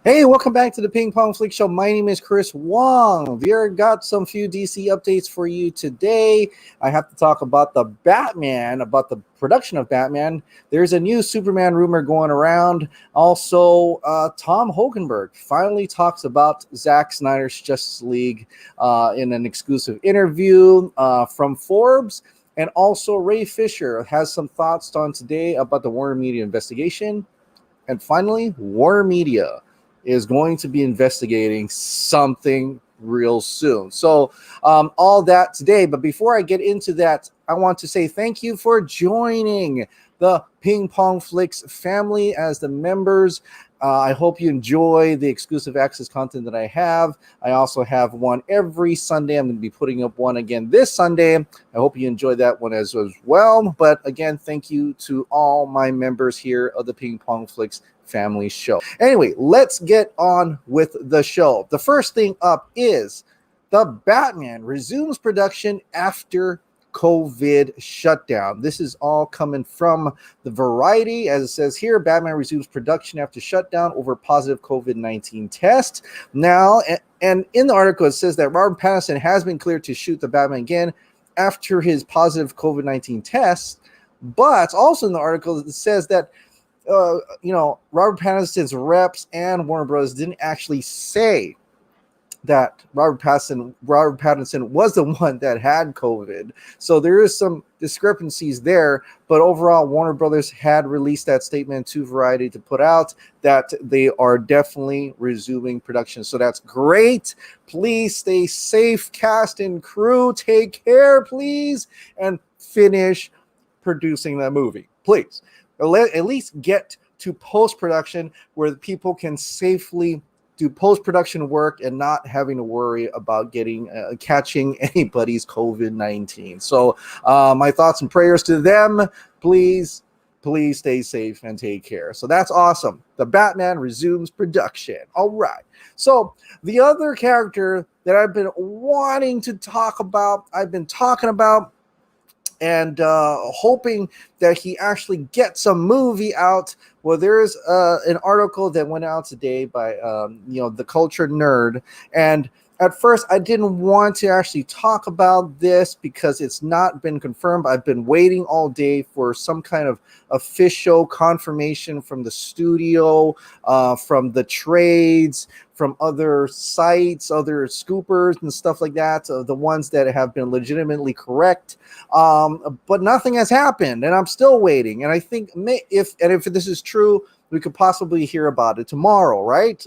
Hey, welcome back to the Ping Pong Flix Show. My name is Chris Wong. We got some few DC updates for you today. I have to talk about the Batman, about the production of Batman. There's a new Superman rumor going around. Also, Tom Holkenborg finally talks about Zack Snyder's Justice League in an exclusive interview from Forbes. And also, Ray Fisher has some thoughts on today about the WarnerMedia investigation. And finally, WarnerMedia is going to be investigating something real soon. So all that today. But before I get into that, I want to say thank you for joining the Ping Pong Flix family as the members. I hope you enjoy the exclusive access content that I have. I also have one every Sunday. I'm going to be putting up one again this Sunday. I hope you enjoy that one as well. But again, thank you to all my members here of the Ping Pong Flix family show. Anyway, let's get on with the show. The first thing up is the Batman resumes production after COVID shutdown. This is all coming from the Variety. As it says here, Batman resumes production after shutdown over positive COVID-19 test. Now, and in the article, it says that Robert Pattinson has been cleared to shoot the Batman again after his positive COVID-19 test. But also in the article, it says that Robert Pattinson's reps and Warner Bros. Didn't actually say that Robert Pattinson was the one that had COVID. So there is some discrepancies there. But overall, Warner Brothers had released that statement to Variety to put out that they are definitely resuming production. So that's great. Please stay safe, cast and crew. Take care, please, and finish producing that movie, please. At least get to post-production where the people can safely do post-production work and not having to worry about catching anybody's COVID-19. So my thoughts and prayers to them. Please stay safe and take care. So that's awesome. The Batman resumes production. All right. So the other character that I've been wanting to talk about, I've been talking about, and hoping that he actually gets a movie out. Well, there is an article that went out today by the Culture Nerd, and at first I didn't want to actually talk about this because it's not been confirmed. I've been waiting all day for some kind of official confirmation from the studio, from the trades, from other sites, other scoopers and stuff like that, the ones that have been legitimately correct. But nothing has happened, and I'm still waiting. And I think if this is true, we could possibly hear about it tomorrow, right?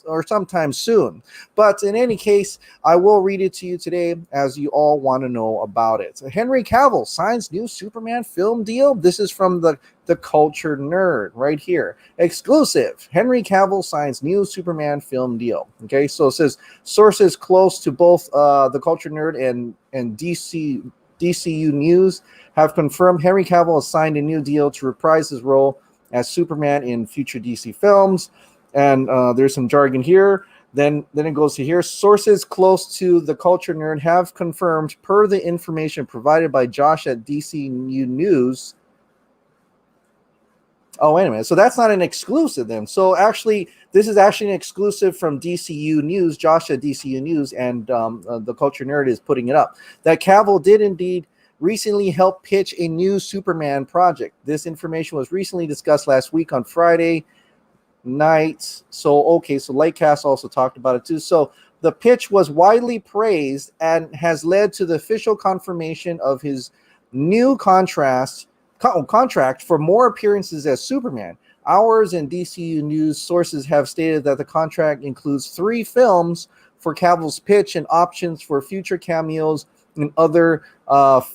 Or sometime soon. But in any case, I will read it to you today as you all want to know about it. Henry Cavill signs new Superman film deal. This is from the Culture Nerd right here. Exclusive. Henry Cavill signs new Superman film deal. Okay, so it says sources close to both the Culture Nerd and DCEU News have confirmed Henry Cavill has signed a new deal to reprise his role as Superman in future DC films. And there's some jargon here. Then it goes to here. Sources close to the Culture Nerd have confirmed, per the information provided by Josh at DCEU News. Oh, wait a minute. So that's not an exclusive then. So actually, this is actually an exclusive from DCU News, Josh at DCU News, and the Culture Nerd is putting it up. That Cavill did indeed recently help pitch a new Superman project. This information was recently discussed last week on Friday night. So Lightcast also talked about it too. So the pitch was widely praised and has led to the official confirmation of his new contract for more appearances as Superman. Ours and DCU News sources have stated that the contract includes 3 films for Cavill's pitch and options for future cameos in other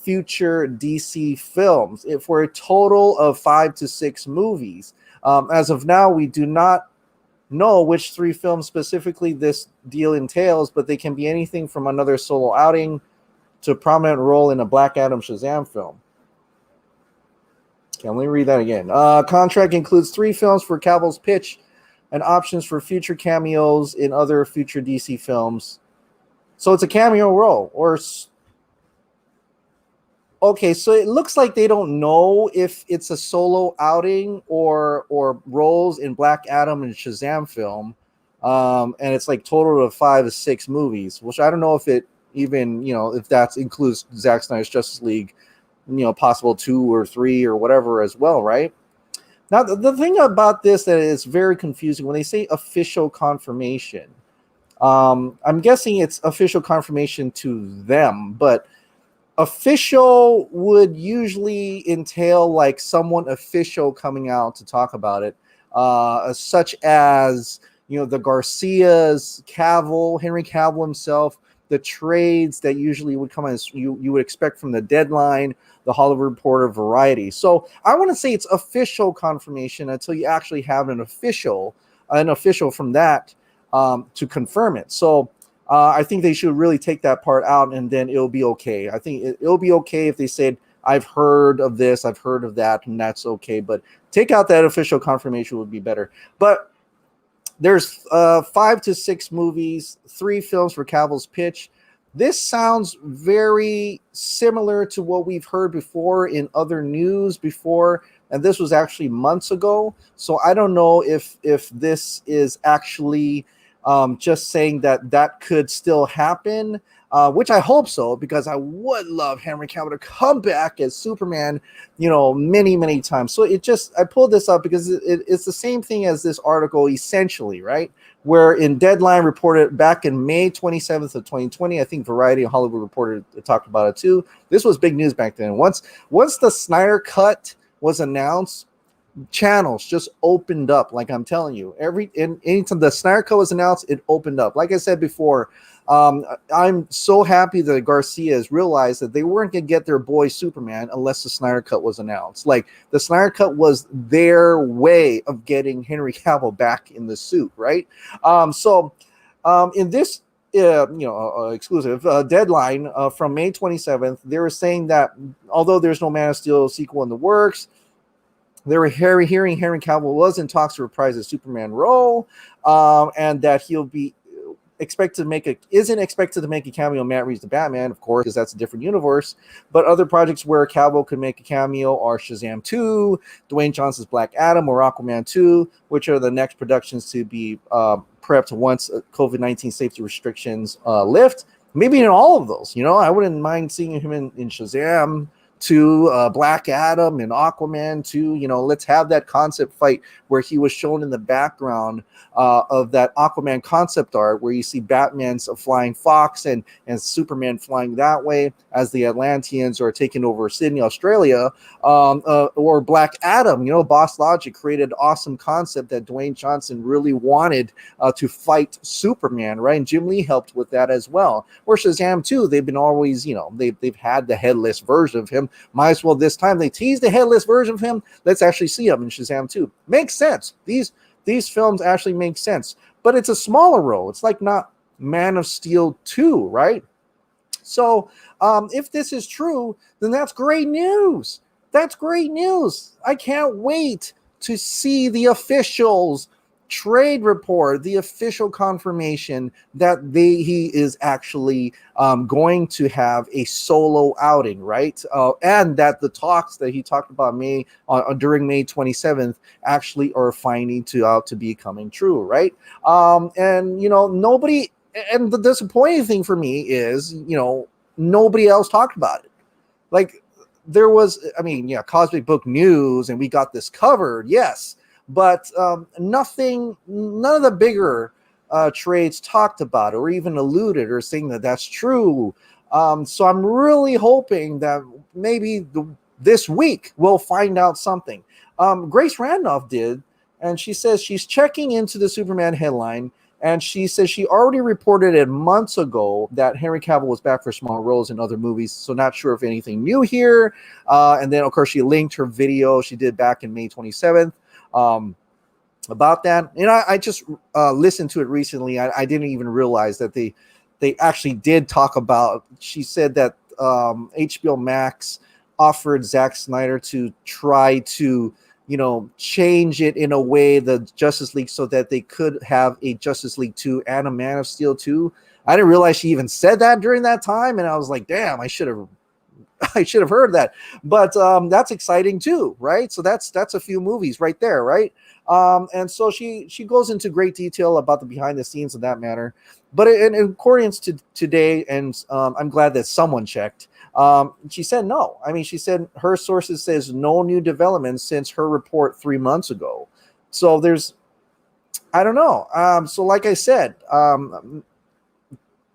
future DC films for a total of 5 to 6 movies. As of now, we do not know which 3 films specifically this deal entails, but they can be anything from another solo outing to a prominent role in a Black Adam Shazam film. Okay, let me read that again. Contract includes 3 films for Cavill's pitch and options for future cameos in other future DC films. So it's a cameo role, okay, so it looks like they don't know if it's a solo outing or roles in Black Adam and Shazam film. and it's like total of 5 or 6 movies, which I don't know if it even, if that includes Zack Snyder's Justice League, possible 2 or 3 or whatever as well, right? Now, the thing about this that is very confusing when they say official confirmation, I'm guessing it's official confirmation to them, but official would usually entail like someone official coming out to talk about it, such as the Garcias, Cavill, Henry Cavill himself, the trades that usually would come as you would expect from the Deadline, the Hollywood Reporter, Variety. So I want to say it's official confirmation until you actually have an official from that to confirm it. So I think they should really take that part out, and then it'll be okay. I think it'll be okay if they said, I've heard of this, I've heard of that, and that's okay. But take out that official confirmation would be better. But there's 5 to 6 movies, 3 films for Cavill's pitch. This sounds very similar to what we've heard before in other news before, and this was actually months ago. So I don't know if this is actually just saying that could still happen, which I hope so, because I would love Henry Cavill to come back as Superman, many, many times. So I pulled this up because it's the same thing as this article, essentially, right? Where in Deadline reported back in May 27th of 2020, I think Variety and Hollywood Reporter talked about it too. This was big news back then. Once the Snyder Cut was announced, channels just opened up. Like I'm telling you, anytime the Snyder Cut was announced, it opened up. Like I said before, I'm so happy that Garcias realized that they weren't going to get their boy Superman unless the Snyder Cut was announced. Like the Snyder Cut was their way of getting Henry Cavill back in the suit, right? In this exclusive Deadline from May 27th, they were saying that although there's no Man of Steel sequel in the works, they were hearing Henry Cavill was in talks to reprise his Superman role, and that he'll be isn't expected to make a cameo in Matt Reeves' The Batman, of course, because that's a different universe. But other projects where Cavill could make a cameo are Shazam 2, Dwayne Johnson's Black Adam, or Aquaman 2, which are the next productions to be prepped once COVID-19 safety restrictions lift. Maybe in all of those, I wouldn't mind seeing him in Shazam 2, Black Adam, and Aquaman 2. Let's have that concept fight where he was shown in the background of that Aquaman concept art where you see Batman's flying fox and Superman flying that way as the Atlanteans are taking over Sydney, Australia, or Black Adam. Boss Logic created an awesome concept that Dwayne Johnson really wanted to fight Superman, right? And Jim Lee helped with that as well. Or Shazam 2, they've been always, they've had the headless version of him. Might as well this time they teased the headless version of him. Let's actually see him in Shazam 2. Makes sense. These films actually make sense, but it's a smaller role. It's like not Man of Steel 2, right? So if this is true, then that's great news. That's great news. I can't wait to see the officials trade report, the official confirmation that he is actually going to have a solo outing, right? And that the talks that he talked about during May 27th actually are finding to be coming true, right? Nobody, and the disappointing thing for me is, nobody else talked about it. Like there was, Cosmic Book News, and we got this covered, yes. But none of the bigger trades talked about it or even alluded or saying that that's true. So I'm really hoping that maybe this week we'll find out something. Grace Randolph did, and she says she's checking into the Superman headline, and she says she already reported it months ago that Henry Cavill was back for small roles in other movies, so not sure if anything new here. And then, of course, she linked her video she did back in May 27th. About that, I just listened to it recently. I didn't even realize that they actually did talk about. She said that HBO Max offered Zack Snyder to try to change it in a way, the Justice League, so that they could have a Justice League 2 and a Man of Steel 2. I didn't realize she even said that during that time, and I was like, damn, I should have I should have heard that. But that's exciting too, right? So that's a few movies right there, right? And so she goes into great detail about the behind the scenes of that matter. But in accordance to today, and I'm glad that someone checked. She said no. I mean, she said her sources says no new developments since her report 3 months ago. So I don't know. So like I said,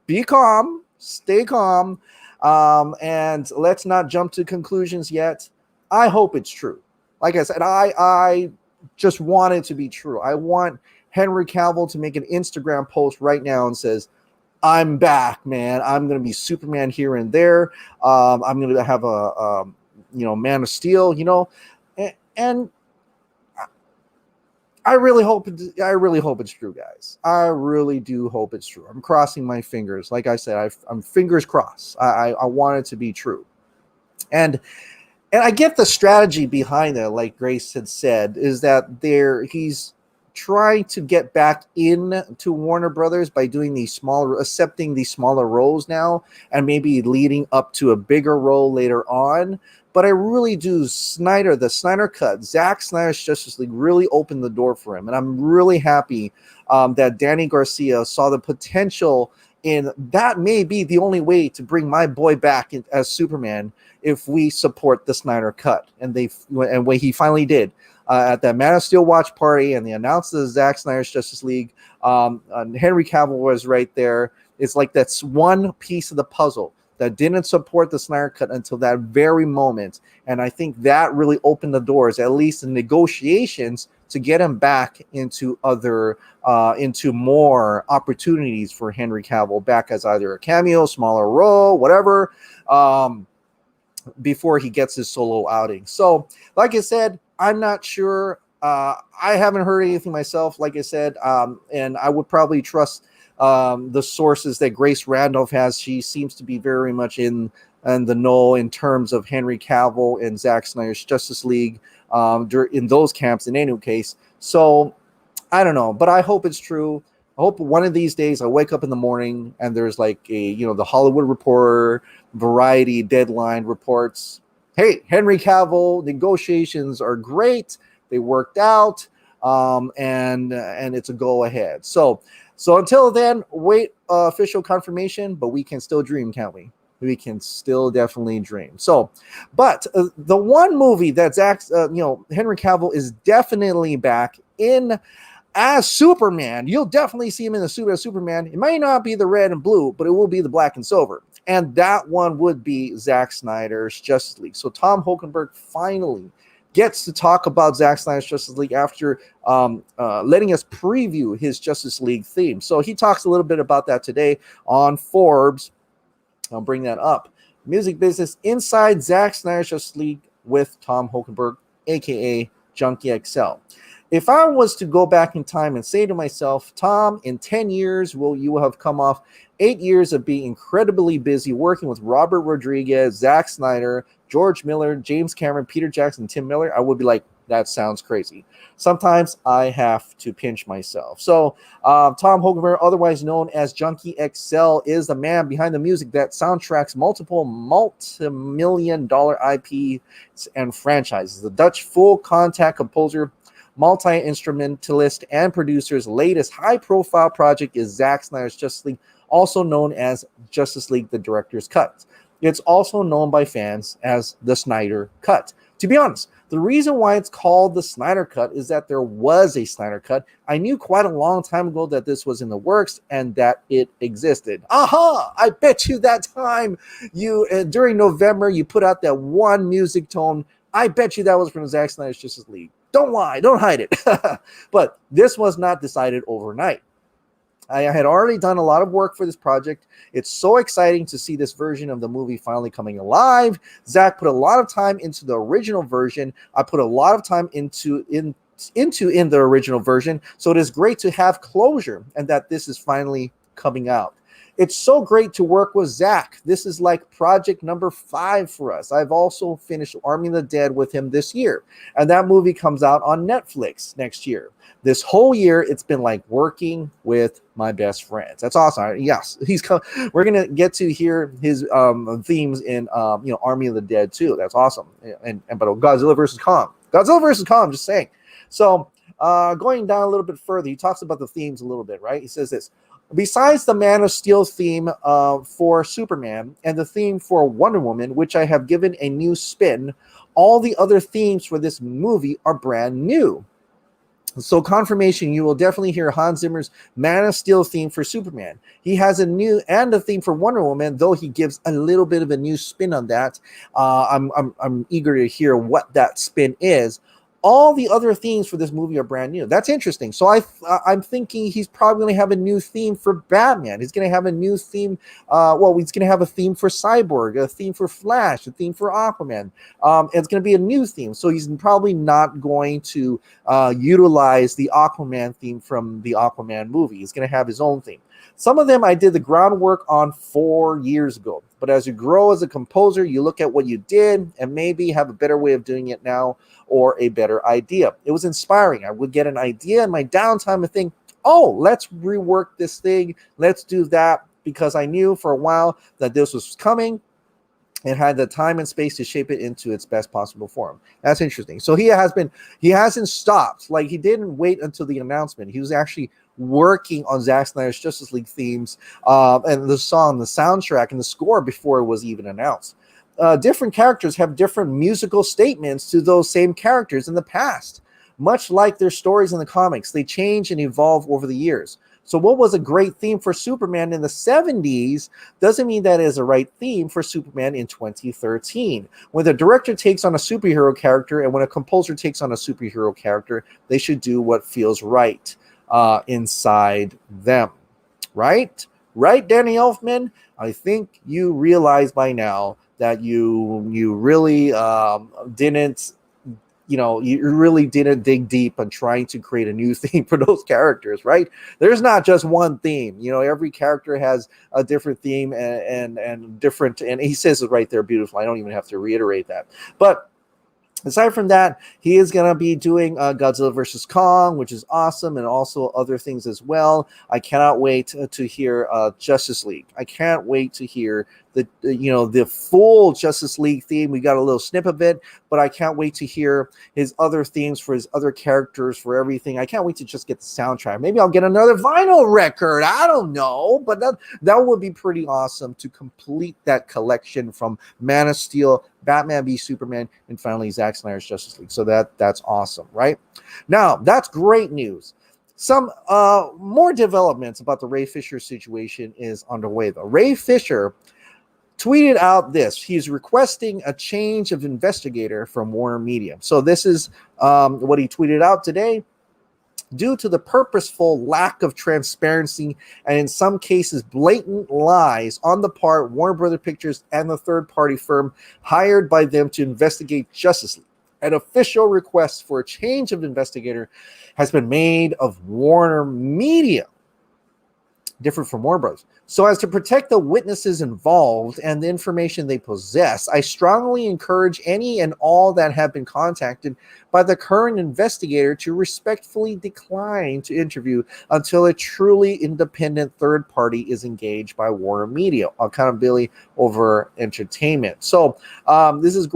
be calm, stay calm, and let's not jump to conclusions yet. I hope it's true. Like I said, I just want it to be true. I want Henry Cavill to make an Instagram post right now and says, I'm back, man. I'm going to be Superman here and there. I'm going to have a Man of Steel, and I really hope it's true, guys. I really do hope it's true. I'm crossing my fingers. Like I said, I'm fingers crossed. I want it to be true. And I get the strategy behind it, like Grace had said, is that he's trying to get back in to Warner Brothers by doing accepting these smaller roles now, and maybe leading up to a bigger role later on. But I really do. The Snyder Cut, Zack Snyder's Justice League really opened the door for him. And I'm really happy that Danny Garcia saw the potential in that. May be the only way to bring my boy back as Superman if we support the Snyder Cut. And when he finally did. At that Man of Steel watch party, and they announced the Zack Snyder's Justice League. Henry Cavill was right there. It's like that's one piece of the puzzle that didn't support the Snyder Cut until that very moment. And I think that really opened the doors, at least in negotiations, to get him back into into more opportunities for Henry Cavill back as either a cameo, smaller role, whatever, before he gets his solo outing. So, like I said, I'm not sure. I haven't heard anything myself, like I said, and I would probably trust the sources that Grace Randolph has. She seems to be very much in the know in terms of Henry Cavill and Zack Snyder's Justice League in those camps in any case. So I don't know, but I hope it's true. I hope one of these days I wake up in the morning and there's like the Hollywood Reporter, Variety, Deadline reports, hey, Henry Cavill, negotiations are great. They worked out, and it's a go ahead. So until then, wait official confirmation, but we can still dream, can't we? We can still definitely dream. So, but the one movie that Henry Cavill is definitely back in as Superman. You'll definitely see him in the suit as Superman. It might not be the red and blue, but it will be the black and silver. And that one would be Zack Snyder's Justice League. So Tom Holkenborg finally gets to talk about Zack Snyder's Justice League after letting us preview his Justice League theme. So he talks a little bit about that today on Forbes. I'll bring that up. Music business inside Zack Snyder's Justice League with Tom Holkenborg, a.k.a. Junkie XL. If I was to go back in time and say to myself, Tom, in 10 years, you will have come off 8 years of being incredibly busy working with Robert Rodriguez, Zack Snyder, George Miller, James Cameron, Peter Jackson, Tim Miller, I would be like, that sounds crazy. Sometimes I have to pinch myself. So Tom Holkenborg, otherwise known as Junkie XL, is the man behind the music that soundtracks multiple multi-million-dollar IPs and franchises. The Dutch full-contact composer, multi-instrumentalist, and producer's latest high-profile project is Zack Snyder's Justice League, also known as Justice League: The Director's Cut. It's also known by fans as the Snyder Cut. To be honest, the reason why it's called the Snyder Cut is that there was a Snyder Cut. I knew quite a long time ago that this was in the works and that it existed. Aha! I bet you that time during November you put out that one music tone. I bet you that was from Zack Snyder's Justice League. Don't lie, don't hide it. But this was not decided overnight. I had already done a lot of work for this project. It's so exciting to see this version of the movie finally coming alive. Zack put a lot of time into the original version. I put a lot of time into the original version. So it is great to have closure and that this is finally coming out. It's so great to work with Zack. This is like project number 5 for us. I've also finished Army of the Dead with him this year, and that movie comes out on Netflix next year. This whole year, it's been like working with my best friends. That's awesome. Yes, we're gonna get to hear his themes in Army of the Dead too. That's awesome. But Godzilla versus Kong. Just saying. So going down a little bit further, he talks about the themes a little bit, right? He says this: besides the Man of Steel theme for Superman and the theme for Wonder Woman, which I have given a new spin, all the other themes for this movie are brand new. So confirmation, you will definitely hear Hans Zimmer's Man of Steel theme for Superman. He has a new and a theme for Wonder Woman, though he gives a little bit of a new spin on that. I'm eager to hear what that spin is. All the other themes for this movie are brand new. That's interesting. So I'm thinking he's probably going to have a new theme for Batman. He's going to have a new theme. He's going to have a theme for Cyborg, a theme for Flash, a theme for Aquaman. It's going to be a new theme. So he's probably not going to utilize the Aquaman theme from the Aquaman movie. He's going to have his own theme. Some of them I did the groundwork on 4 years ago. But as you grow as a composer, you look at what you did and maybe have a better way of doing it now or a better idea. It was inspiring. I would get an idea in my downtime and think, oh, let's rework this thing. Let's do that, because I knew for a while that this was coming and had the time and space to shape it into its best possible form. That's interesting. So he hasn't stopped. Like, he didn't wait until the announcement. He was actually working on Zack Snyder's Justice League themes and the song, the soundtrack, and the score before it was even announced. Different characters have different musical statements to those same characters in the past. Much like their stories in the comics, they change and evolve over the years. So what was a great theme for Superman in the 70s doesn't mean that is a right theme for Superman in 2013. When the director takes on a superhero character and when a composer takes on a superhero character, they should do what feels right inside them. Right? Right, Danny Elfman? I think you realize by now that you really didn't dig deep on trying to create a new theme for those characters, right? There's not just one theme. Every character has a different theme and different, and he says it right there beautifully. I don't even have to reiterate that. But aside from that, he is going to be doing Godzilla versus Kong, which is awesome, and also other things as well. I cannot wait to hear Justice League. I can't wait to hear the full Justice League theme. We got a little snip of it, but I can't wait to hear his other themes for his other characters, for everything. I can't wait to just get the soundtrack. Maybe I'll get another vinyl record. I don't know, but that would be pretty awesome to complete that collection from Man of Steel, Batman v Superman, and finally Zack Snyder's Justice League. So that's awesome, right? Now, that's great news. Some more developments about the Ray Fisher situation is underway, though. Ray Fisher tweeted out this. He's requesting a change of investigator from WarnerMedia. So this is what he tweeted out today. Due to the purposeful lack of transparency and in some cases blatant lies on the part Warner Brothers Pictures and the third-party firm hired by them to investigate Justice League, an official request for a change of investigator has been made of WarnerMedia, different from Warner Bros. So as to protect the witnesses involved and the information they possess, I strongly encourage any and all that have been contacted by the current investigator to respectfully decline to interview until a truly independent third party is engaged by WarnerMedia. Accountability over entertainment. So this is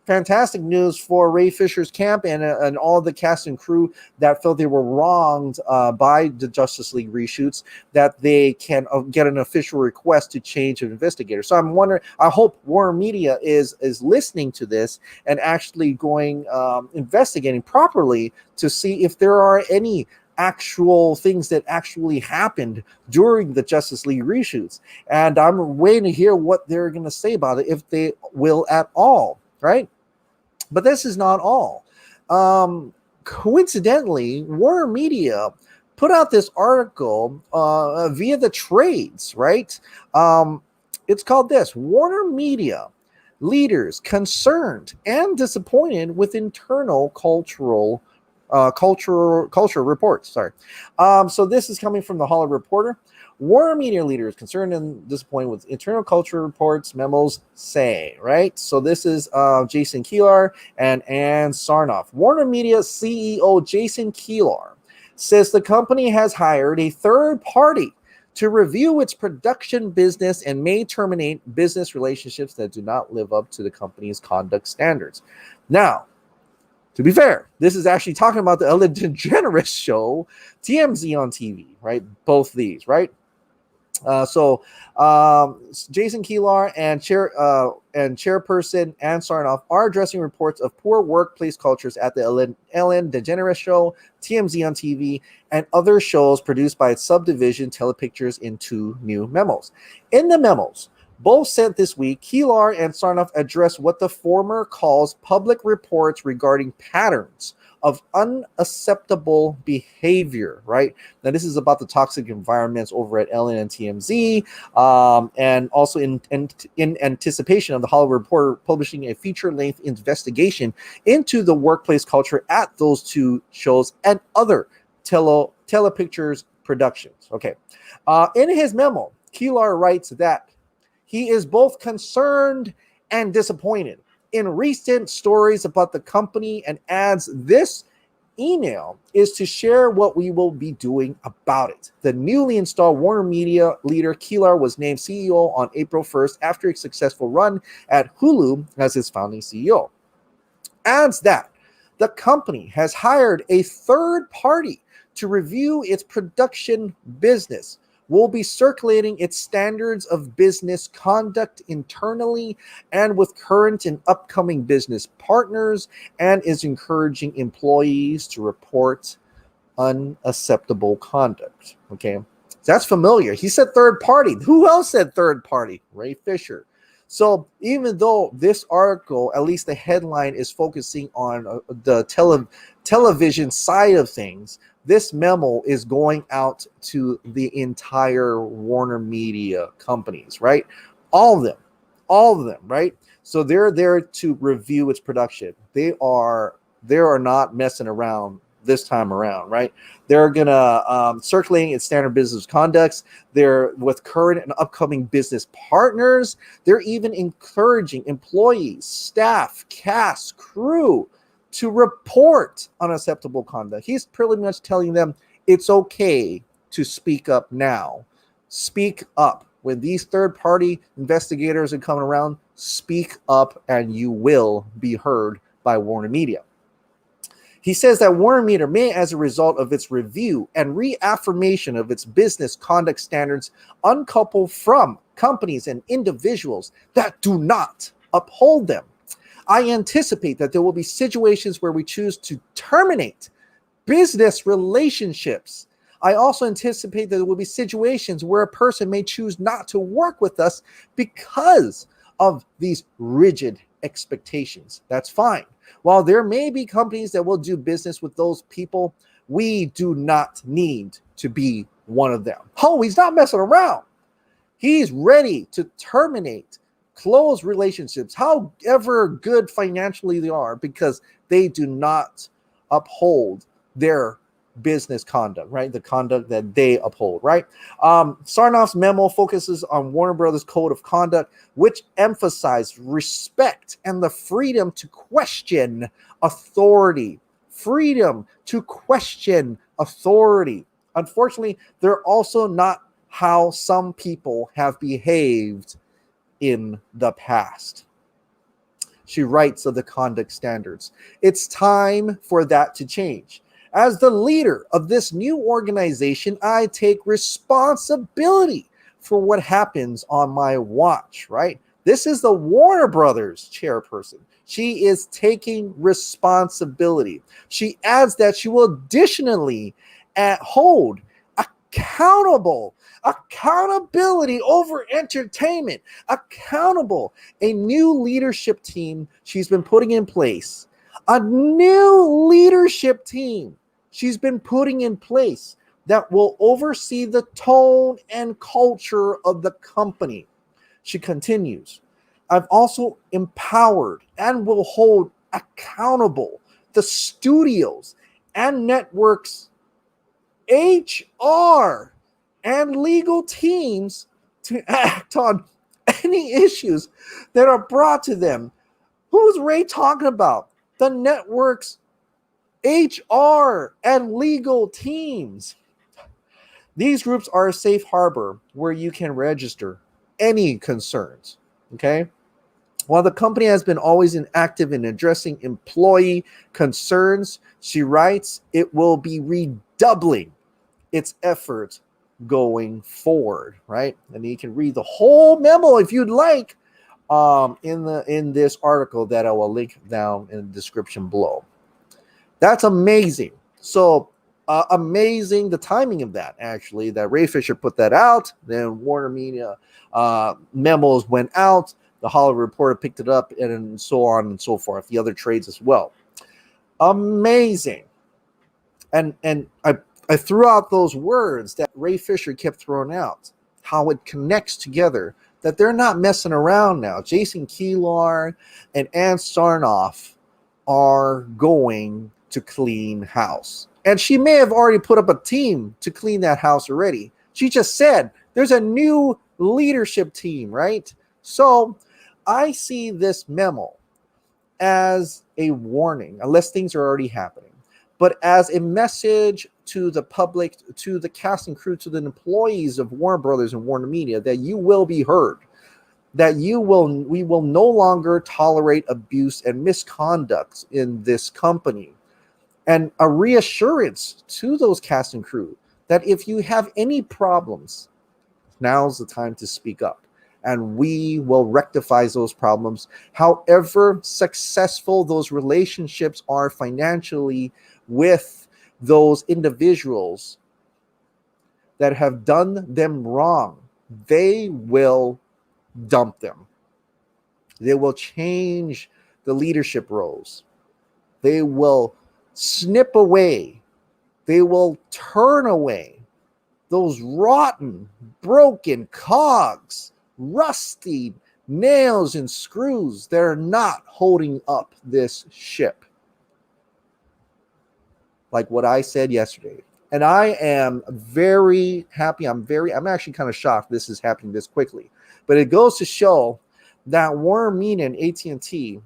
fantastic news for Ray Fisher's camp and all the cast and crew that felt they were wronged by the Justice League reshoots, that they can get an official request to change an investigator. So I'm wondering, I hope WarnerMedia is listening to this and actually going investigating properly to see if there are any actual things that actually happened during the Justice League reshoots. And I'm waiting to hear what they're going to say about it, if they will at all, right? But this is not all. Coincidentally, WarnerMedia put out this article via the trades, right? It's called this: WarnerMedia Leaders concerned and disappointed with internal culture reports. So this is coming from the Hollywood Reporter. WarnerMedia Leaders concerned and disappointed with internal culture reports, memos say, right? So this is Jason Kilar and Ann Sarnoff. WarnerMedia CEO Jason Kilar says the company has hired a third party to review its production business and may terminate business relationships that do not live up to the company's conduct standards. Now, to be fair, this is actually talking about the Ellen DeGeneres show, TMZ on TV, right? Both these, right? Jason Kilar and chairperson Ann Sarnoff are addressing reports of poor workplace cultures at the Ellen DeGeneres show, TMZ on TV, and other shows produced by its subdivision Telepictures in two new memos. In the memos, both sent this week, Kilar and Sarnoff address what the former calls public reports regarding patterns of unacceptable behavior, right? Now, this is about the toxic environments over at Ellen and TMZ, and also in anticipation of the Hollywood Reporter publishing a feature-length investigation into the workplace culture at those two shows and other Telepictures productions. Okay. In his memo, Kilar writes that he is both concerned and disappointed in recent stories about the company and adds this email is to share what we will be doing about it. The newly installed WarnerMedia leader Kilar was named CEO on April 1st after a successful run at Hulu as his founding CEO. Adds that the company has hired a third party to review its production business, will be circulating its standards of business conduct internally and with current and upcoming business partners, and is encouraging employees to report unacceptable conduct. Okay, that's familiar. He said third party. Who else said third party? Ray Fisher. So even though this article, at least the headline, is focusing on the television side of things, this memo is going out to the entire Warner Media companies, right? All of them, right? So they're there to review its production. They are not messing around this time around, right? They're gonna circulating its standard business conducts. They're with current and upcoming business partners. They're even encouraging employees, staff, cast, crew to report unacceptable conduct. He's pretty much telling them it's okay to speak up now. Speak up. When these third-party investigators are coming around, speak up and you will be heard by Warner Media. He says that Warner Media may, as a result of its review and reaffirmation of its business conduct standards, uncouple from companies and individuals that do not uphold them. I anticipate that there will be situations where we choose to terminate business relationships. I also anticipate that there will be situations where a person may choose not to work with us because of these rigid expectations. That's fine. While there may be companies that will do business with those people, we do not need to be one of them. Oh, he's not messing around. He's ready to terminate close relationships, however good financially they are, because they do not uphold their business conduct, right? The conduct that they uphold, right? Sarnoff's memo focuses on Warner Brothers' code of conduct, which emphasized respect and the freedom to question authority. Freedom to question authority. Unfortunately, they're also not how some people have behaved in the past. She writes of the conduct standards. It's time for that to change. As the leader of this new organization, I take responsibility for what happens on my watch, right? This is the Warner Brothers chairperson. She is taking responsibility. She adds that she will additionally hold accountability over entertainment, a new leadership team she's been putting in place. A new leadership team she's been putting in place that will oversee the tone and culture of the company. She continues, I've also empowered and will hold accountable the studios and networks, HR, and legal teams to act on any issues that are brought to them. Who's Ray talking about? The network's HR and legal teams. These groups are a safe harbor where you can register any concerns. Okay. While the company has been always active in addressing employee concerns, she writes, it will be redoubling its efforts going forward, right? And you can read the whole memo if you'd like in this article that I will link down in the description below. That's amazing. So amazing the timing of that, actually, that Ray Fisher put that out. Then WarnerMedia memos went out. The Hollywood Reporter picked it up, and so on and so forth. The other trades as well. Amazing. And I threw out those words that Ray Fisher kept throwing out, how it connects together, that they're not messing around now. Jason Kilar and Ann Sarnoff are going to clean house. And she may have already put up a team to clean that house already. She just said there's a new leadership team, right? So I see this memo as a warning, unless things are already happening, but as a message to the public, to the cast and crew, to the employees of Warner Brothers and WarnerMedia, that you will be heard, that we will no longer tolerate abuse and misconduct in this company. And a reassurance to those cast and crew that if you have any problems, now's the time to speak up. And we will rectify those problems. However successful those relationships are financially with those individuals that have done them wrong, they will dump them. They will change the leadership roles. They will snip away. They will turn away those rotten, broken cogs, rusty nails and screws that are not holding up this ship. Like what I said yesterday. And I am very happy. I'm actually kind of shocked this is happening this quickly. But it goes to show that WarnerMedia and AT&T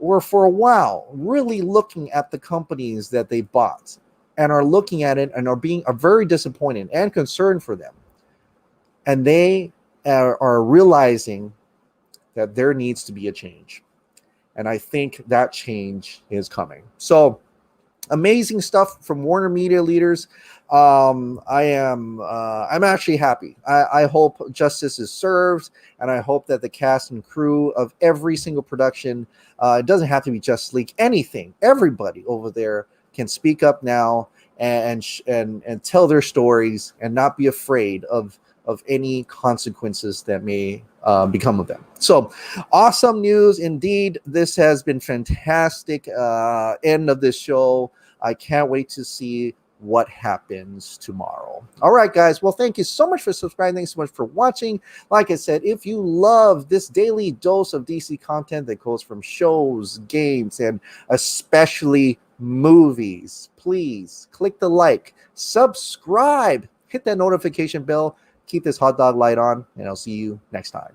were for a while really looking at the companies that they bought and are looking at it and are very disappointed and concerned for them. And they are realizing that there needs to be a change. And I think that change is coming. So amazing stuff from WarnerMedia Leaders. I'm actually happy. I hope justice is served, and I hope that the cast and crew of every single production, it doesn't have to be Justice League, anything, everybody over there can speak up now and tell their stories and not be afraid of any consequences that may become of them. So awesome news indeed. This has been fantastic end of this show. I can't wait to see what happens tomorrow. All right, guys. Well, thank you so much for subscribing. Thanks so much for watching. Like I said, if you love this daily dose of DC content that goes from shows, games, and especially movies, please click the like, subscribe, hit that notification bell, keep this hot dog light on, and I'll see you next time.